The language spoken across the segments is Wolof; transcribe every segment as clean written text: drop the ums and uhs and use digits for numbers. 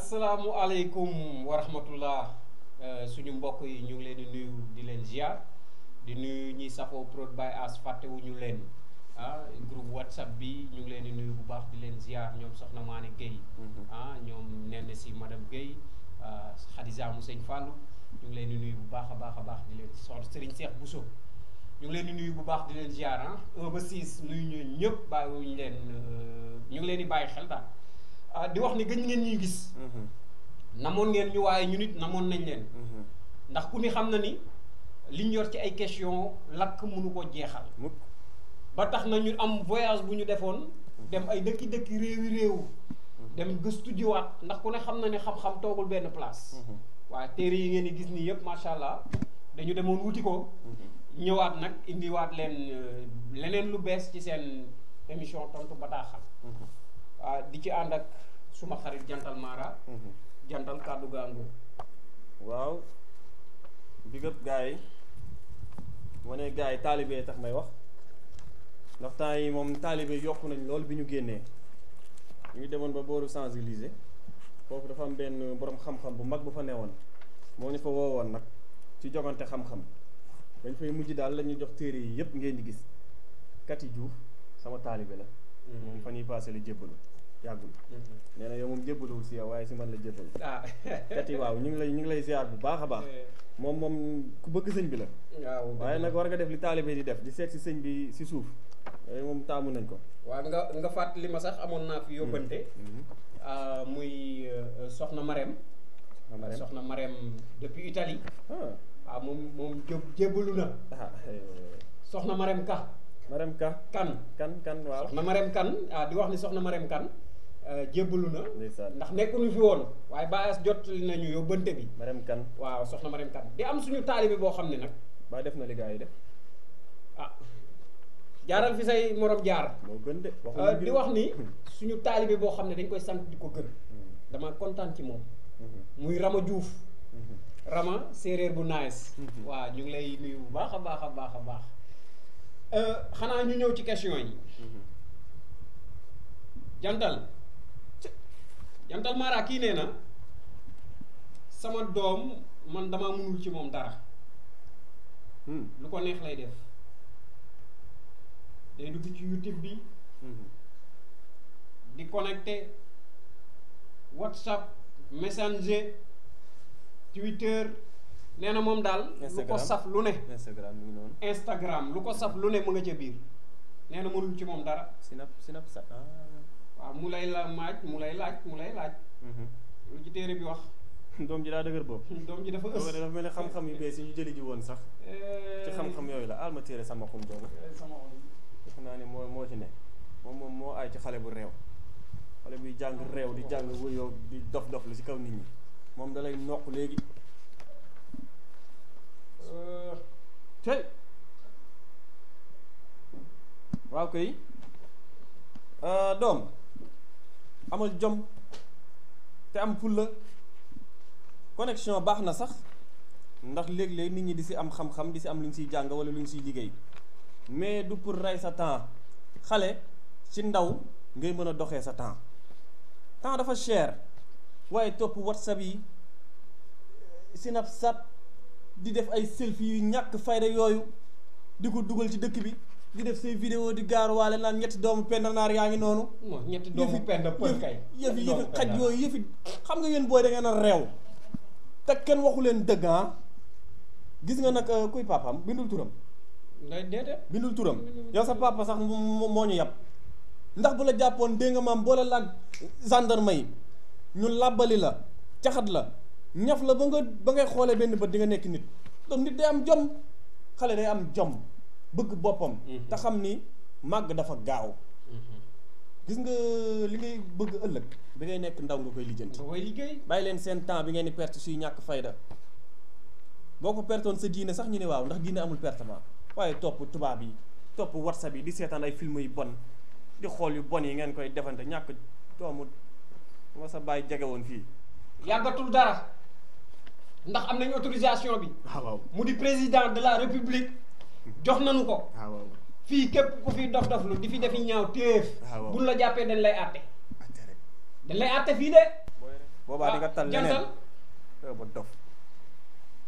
asalaamualeykum wa rahmatullah suñu mbokk yi ñu ngi leen di nuyu di leen ziar di nuyu ñi safoo Prod by As fàttewuñu leen groupe WhatsApp bi ñu ngi leen di nuyu bu baax di leen ziar ñoom soxna Maane Guèye ñoom nenn si madame Guèye Khadija mu sëñ Fallou ñu ngi leen di nuyu bu baax a baax di leen soxna Serigne Cheikh Bousso ñu ngi leen di nuyu bu baax di leen ziar 1 ba 6 nuyu ñu ñëpp bàyyiwuñu leen ñu ngi leen di bàyyi xel daal di wax ni gëj ngeen ñuy gis namoon ngeen ñu waaye ñu nit namoon nañ leen ndax ku ni xam na ni liñ yor ci ay question lakk mënu ko jeexal ba tax na ñu am voyage bu ñu defoon dem ay dëkki réew dem gëstu jiwaat ndax ku ne xam na ne xam-xam toogul benn place waaye téere yi ngeen di gis nii yëpp macha allah dañu demoon wuti ko ñëwaat nag indiwaat leen leneen lu bees ci seen émission tontu bataaxal di ci ànd ak suma xarit jantal Mara jantal kàddu gaangu waaw big up gars yi moo ne gars yi taalibe tax may wax ndax temps yi moom taalibe yokku nañ lool bi ñu génnee ñu ngi demoon ba booru Champs-Élysées foofu dafa am benn borom xam-xam bu mag bu fa newoon moo ñu fa woowoon nag ci jogante xam-xam dañ fay mujj daal la ñuy jox téere yi yëpp ngeen di gis Kati Diouf sama taalibe la moom fan yi passé la jébbalu yàggul nee na yow moom jébbaluwul si yow waaye si man la jébbalu Kati waaw ñu ngi lay ziar bu baax a baax moom ku bëgg sëñ bi la waaye nag war nga def li taalibe di def di seet si sëñ bi si suuf moom taamu nañ ko waaw nga fàttali ma sax amoon naa fi yóbbante muy soxna Marème depuis Italie waaw moom jébbalu na soxna Marème kan waaw soxna Marème kan di wax ni soxna Marème kan jébbalu na ndax nekkuñu fi woon waaye baas jot nañu yóbbante bi Marème kan waaw soxna Marème kan di am suñu taalibe boo xam ne nag ba def na li gaa yi def jaaral fi say morom jaar moo gën de di wax ni suñu taalibe boo xam ne dañ koy sant di ko gën dama kontaan ci moom muy Rama Diouf Rama séeréer bu nice waaw ñu ngi lay nuyu bu baax a baax xanaa ñu ñëw ci question yi jantal Mara kii nee na sama doom man dama mënul ci moom dara lu ko neex lay def day dugg ci YouTube bi di connecté WhatsApp Messenger Twitter nee na moom daal lu ko saf lu ne Instagram lu ko saf lu ne mu nga ca biir nee na mënul ci moom dara Snapchat waaw mu lay laaj lu ci téere bi wax doom ji daa dëgër boobu doom ji dafa dafa mel ne xam-xam yu bees yi ñu jëli ji woon sax ci xam-xam yooyu la alma téere sama xum boobu defe naa ni moo ci ne moom moo aay ci xale bu réew xale buy jàng réew di jàng wëyoo di dof lu ci kaw nit ñi moom dalay noq léegi tey waaw kay doom amal jom te am fulla connexion baax na sax ndax léeg-léeg nit ñi di si am xam-xam di si am lu ñu siy jàng wala lu ñu siy liggéey mais du pour rey sa temps xale ci ndaw ngay mën a doxee sa temps dafa cher waaye topp WhatsApp yi Snapchat di def ay selfie yu ñàkk fayda yooyu di ko dugal ci dëkk bi di def say vidéo di gaaruwaale naan ñetti doomu pendanaar yaa ngi noonu ñetti doomu penda pël kay yëfi xaj yooyu yëfi xam nga yéen booy da ngeen a réew te kenn waxu leen dëgg gis nga nag kuy papaam bindul turam bindul turam yow sa papa sax moo ñu yàpp ndax bu la jàppoon dégg nga maam boole laag gendarme yi ñu làbbali la caxat la ñaf la ba ngay xoolee benn bët di nga nekk nit donc nit day am jom xale day am jom bëgg boppam te xam ni màgg dafa gaaw gis nga li ngay bëgg ëllëg bi ngay nekk ndaw nga koy lijjanti bàyyi leen seen temps bi ngeen di perte suy ñàkk fayda boo ko pertoon sa diine sax ñu ne waaw ndax diine amul pertement waaye topp tubaab yi topp WhatsApp yi di seetaan ay film yu bon di xool yu bon yi ngeen koy defante ñàkk doomu nga sa bàyyi jege woon fii yàggatul dara ndax am nañ autorisation bi waaw mu di président de la république jox nañu ko fii képp ku fi dof lu di fi defi ñaaw téef buñ la jàppee dañ lay àtte dañ lay àtte fii de boobaa di nga tal leneen jantal ba dof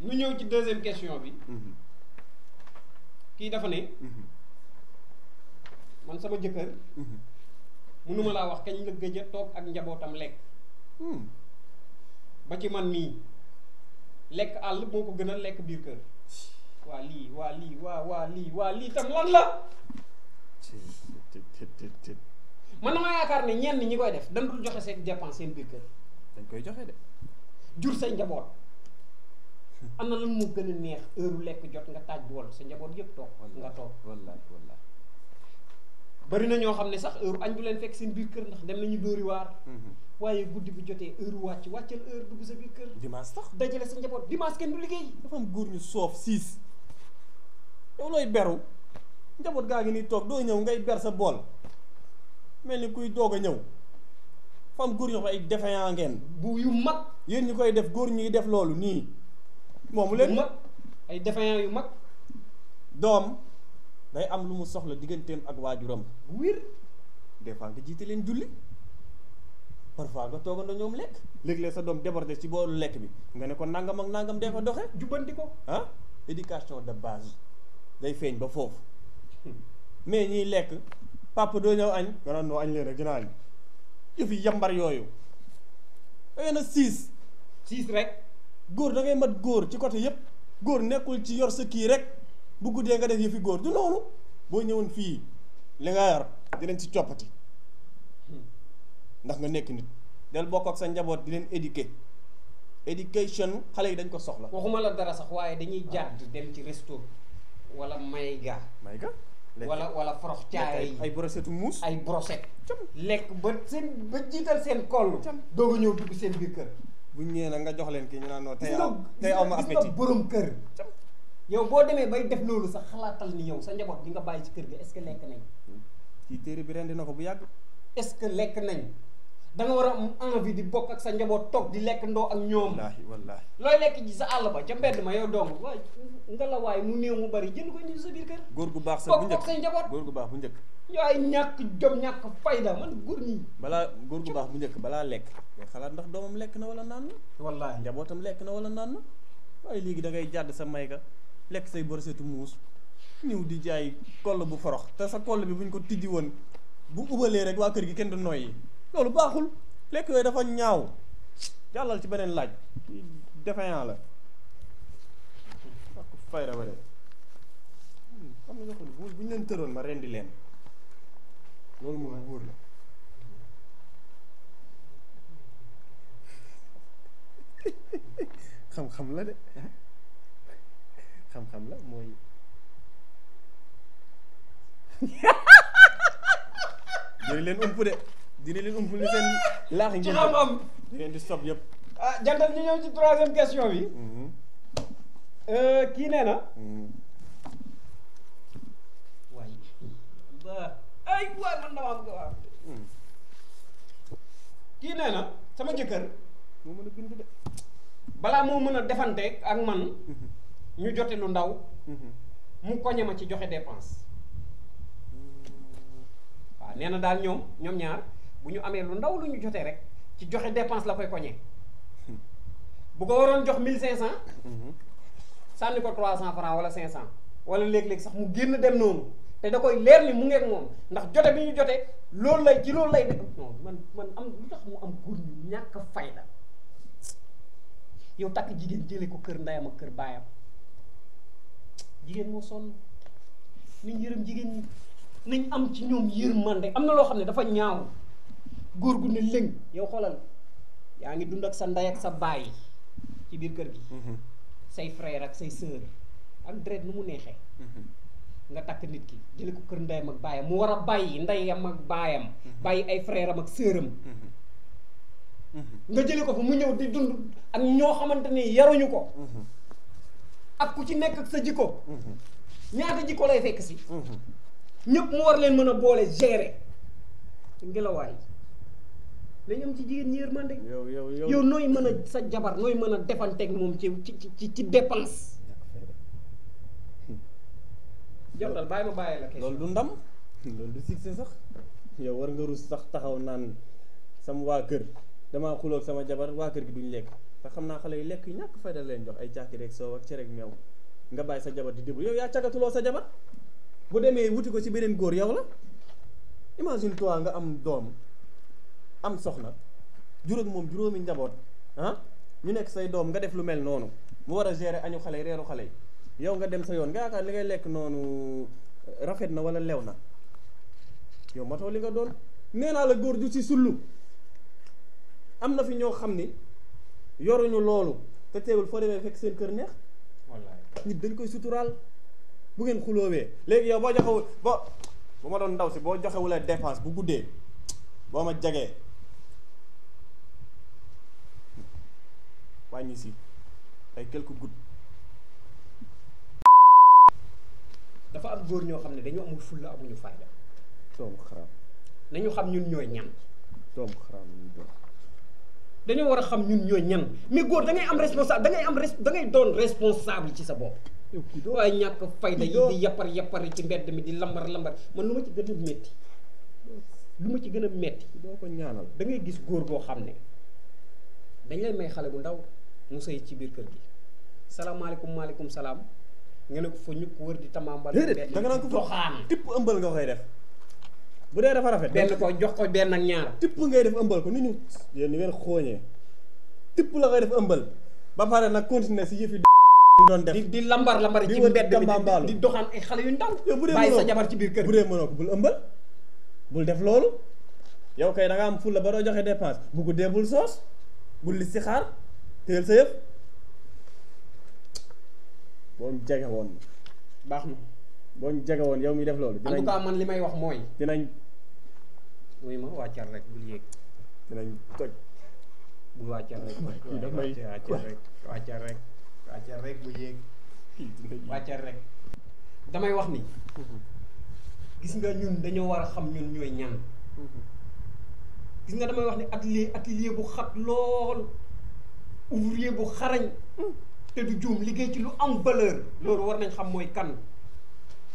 ñu ñëw ci deuxième question bi kii dafa ne man sama jëkkër mënuma laa wax kañ la gëj a toog ak njabootam lekk ba ci man mii lekk àll moo ko gën a lekk biir kër waa lii tam lan la man na ma yaakaar ne ñenn ñi koy def dañ dul joxe seen dépense seen biir kër dañ koy joxe de jur say njaboot am na lan moo gën a neex heure lekk jot nga taaj bool sa njaboot yëpp toog nga toog wallaay bari na ñoo xam ne sax heure añ du leen fekk seen biir kër ndax dem nañu dóori waar waaye guddi bu jotee heure wàccal heure dugg sa biir kër dimanche sax dajale sa njaboot dimanche kenn du liggéey dafa am góor ñu soof siis yow looy beru njaboot gaa ngi nii toog doo ñëw ngay ber sa bool mel ni kuy doog a ñëw fa am góor ñoo xam ay défaillant ngeen bu yu mag yéen ñu koy def góor ñuy def loolu nii moomu leen mag ay défaillant yu mag doom day am lu mu soxla digganteem ak waajuram bu wér des fois nga jiite leen julli parfois nga toogandoo ñoom lekk léeg-léeg sa doom débordé ci boolu lekk bi nga ne ko nangam ak nangam dee ko doxe jubbanti ko éducation de base day feeñ ba foofu mais ñiy lekk papa doo ñëw añ nga naan noo añ leen rek dinaa añ yëfi yambar yooyu dangeen a siis rek góor da ngay mat góor ci côté yépp góor nekkul ci yor sa kii rek bu guddee nga def yëfi góor du noonu boo ñëwoon fii li nga yor dinañ ci coppati ndax nga nekk nit del bokk ak sa njaboot di leen éducation xale yi dañ ko soxla waxuma la dara sax waaye dañuy jàdd dem ci resto wala mayga wala forox caay ay brochette muus ay brochette lekk ba jiital seen koll doog a ñëw dugg seen biir kër bu ñëwee nag nga jox leen kii ñu naan non tey aw ma appétit borom kër yow boo demee bay def loolu sax xalaatal ni yow sa njaboot bi nga bàyyi ci kër ga est-ce que lekk nañ ci téere bi rendi na ko bu yàgg est-ce que lekk nañ da nga war a am envie di bokk ak sa njaboot toog di lekk ndoo ak ñoom wallaahi looy lekk ji sa àll ba ca mbedd ma yow dong waaye nga la waaye mu néew mu bari jënd ko indi sa biir kër góor gu baax sa bu njëkk bokk say njaboot góor gu baax bu njëkk yaay ñàkk jom ñàkk fayda man góor ñi góor gu baax bu njëkk balaa lekk ngay xalaat ndax doomam lekk na wala naan na wallaahi njabootam lekk na wala naan na waaye léegi da ngay jàdd sa mayga lekk say borsetu muus ñëw di jaay koll bu forox te sa koll bi buñ ko tijji woon bu ubalee rek waa kër gi kenn du noyyi loolu baaxul lekk yooyu dafa ñaaw jàllal ci beneen laaj défaillant la ak fayra ba de xam nga ñoo xam ne bu ñu leen tëroon ma rendi leen loolu moom wóor la xam-xam la de xam-xam la mooy dina leen ump de dina leen ump ni seen laax yi ci xam-xam di leen di sob yëpp jantal ñu ñëw ci troisième question bi kii nee na waay ay waay man dama am ko waaw kii nee na sama jëkkër moo mën a bind de balaa moo mën a defante ak man ñu jote lu ndaw mu koñe ma ci joxe dépense waaw nee na daal ñoom ñaar bu ñu amee lu ndaw lu ñu jotee rek ci joxe dépense la koy koñee bu ko waroon jox 1500 sànni ko 300 francs wala 500 wala léeg-léeg sax mu génn dem noonu te da koy leer ni mu ngeeg moom ndax jote bi ñu jote loolu lay ci loolu lay def non man am lu tax mu am góor ñu ñàkk fayda yow takk jigéen jële ko kër ndeyam ak kër baayam jigéen moo sonn niñ yërëm jigéen ñi nañ am ci ñoom yërmande am na loo xam ne dafa ñaaw góor gu ne lëng yow xoolal yaa ngi dund ak sa ndey ak sa baay ci biir kër gi say frère ak say sœur ak deret nu mu neexee nga takk nit ki jële ko kër ndeyam ak baayam mu war a bàyyi ndeyam ak baayam bàyyi ay frère am ak sœuram nga jële ko fa mu ñëw di dund ak ñoo xamante ni yaruñu ko ak ku ci nekk ak sa jikko ñaata jikko lay fekk si ñëpp mu war leen mën a boole gérer ngelawaay nañ am ci jigéen ñi yërmande yow nooy mën a sa jabar nooy mën a defanteeg moom ci dépense jàppal bàyyi ma bàyyi la question loolu du ndam loolu du succès sax yow war nga rus sax taxaw naan sama waa kër damaa xuloog sama jabar waa kër gi duñ lekk te xam naa xale yi lekk yu ñàkk fayda leen jox ay càkki rek soow ak cere ak meew nga bàyyi sa jabar di déblu yow yaa càggatuloo sa jabar bu demee wuti ko ci beneen góor yow la imagine toi nga am doom am soxna jur ak moom juróomi njaboot ñu nekk say doom nga def lu mel noonu mu war a gérer añu xale yi reeru xale yi yow nga dem sa yoon nga yaakaar li ngay lekk noonu rafet na wala lew na yow matoo li nga doon nee naa la góor ju ci sullu am na fi ñoo xam ni yoruñu loolu te teewul foo demee fekk seen kër neex wallaay nit dañ koy suturaal bu ngeen xuloowee léegi yow boo joxewul bu ma doon ndaw si boo joxewulee dépense bu guddee boo ma jagee wàññi si ay quelques gouttes. dafa am góor ñoo xam ne dañoo amul fulla amuñu fayda. doomu xaraam. nañu xam ñun ñooy ñan. doomu xaraam dañoo war a xam ñun ñooy ñan mais góor da ngay am responsable da ngay doon responsable ci sa bopp. waaye ñàkk fayda yi di yappari ci mbedd mi di lambar man lu ma ci gën a métti doo ko ñaanal da ngay gis góor goo xam ne dañ lay may xale bu ndaw mu sëy ci biir kër gi salaamaaleykum maaleykum salaam nga ne ko fa ñu ko wër di tamaambal déedéet da nga naan ko doxaan tipp ëmbal nga koy def bu dee dafa rafet benn ko jox ko benn ak ñaar tipp ngay def ëmbal ko ni ñu yéen ni ngeen xooñee tipp la koy def ëmbal ba pare nag continuer si yëfi doon def di lambar ci mbedd mi di doxaan ay xale yu ndaw bàyyi sa jabar ci biir kër bu dee mënoo ko bul ëmbal bul def loolu yow kay da nga am fulla ba doo joxe dépense bu guddee bul soos bul li si xaar téyel sa yëf boo ñu jege woon baax na boo ñu jege woon yow mi def loolu en tout cas man li may wax mooy dinañ muy ma wàccal rek bul yéeg dinañ toj bul wàccal rek wàccal rek bu yéeg wàccal rek damay wax ni gis nga ñun dañoo war a xam ñun ñooy ñan gis nga damay wax ni atelier bu xat lool ouvrier bu xarañ te du juum liggéey ci lu am valeur loolu war nañ xam mooy kan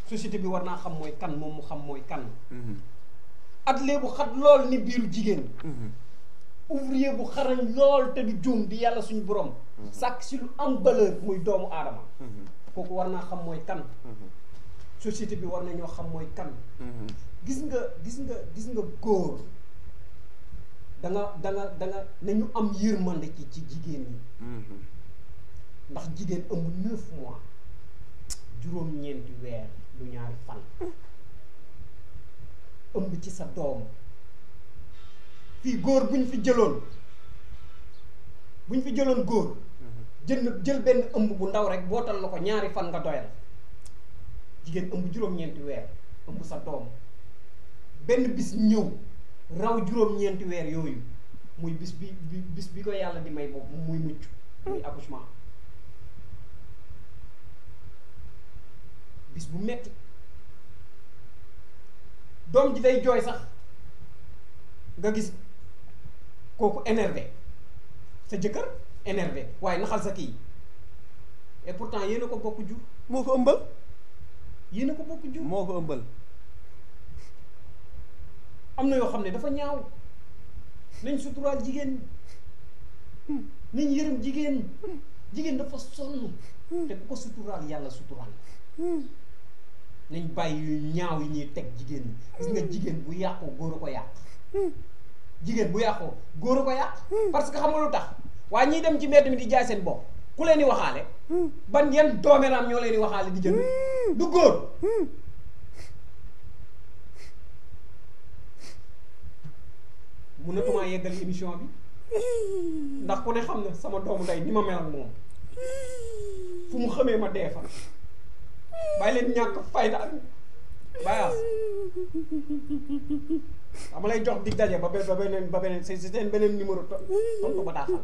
société bi war naa xam mooy kan moom mu xam mooy kan atelier bu xat lool ni biiru jigéen ouvrier bu xarañ lool te du juum di yàlla suñu borom sàkk si lu am valeur muy doomu aadama kooku war naa xam mooy kan société bi war nañoo xam mooy kan gis nga góor da nga nañu am yërmande ci jigéen ñi ndax jigéen ëmb 9 mois juróom-ñeenti weer du ñaari fan ëmb ci sa doom fii góor bu ñu fi jëloon góor jël benn ëmb bu ndaw rek bootal la ko ñaari fan nga doyal jigéen ëmb juróom-ñeenti weer ëmb sa doom benn bis ñëw raw juróom-ñeenti weer yooyu muy bis bi ko yàlla di may boobu muy mucc muy accouchement bis bu metti doom ji day jooy sax nga gis kooku énervé sa jëkkër énervé waaye naxal sa kii et pourtant yéen a ko bokk jur moo ko ëmbal yéen a ko bokk jur moo ko ëmbal am na yoo xam ne dafa ñaaw nañ suturaal jigéen nañ yërëm jigéen dafa sonn te ku ko suturaal yàlla suturaal nañ bàyyi yu ñaaw yi ñuy teg jigéen ñi gis nga jigéen bu yàqu góor a ko yàq jigéen bu yàqu góor a ko yàq parce que xam nga lu tax waaye ñiy dem ci mbedd mi di jaay seen bopp ku leen di waxaale ban yan doomeeraam ñoo leen di waxaale di jënd du góor mënatumaa yeggal émission bi ndax ku ne xam ne sama doomu ndey ni ma mel ak moom fu mu xamee ma dee fa bàyyi leen ñàkk fayda ak bàyyi dama lay jox dig daje ba beneen c'est beneen numéro tontu ba daa xam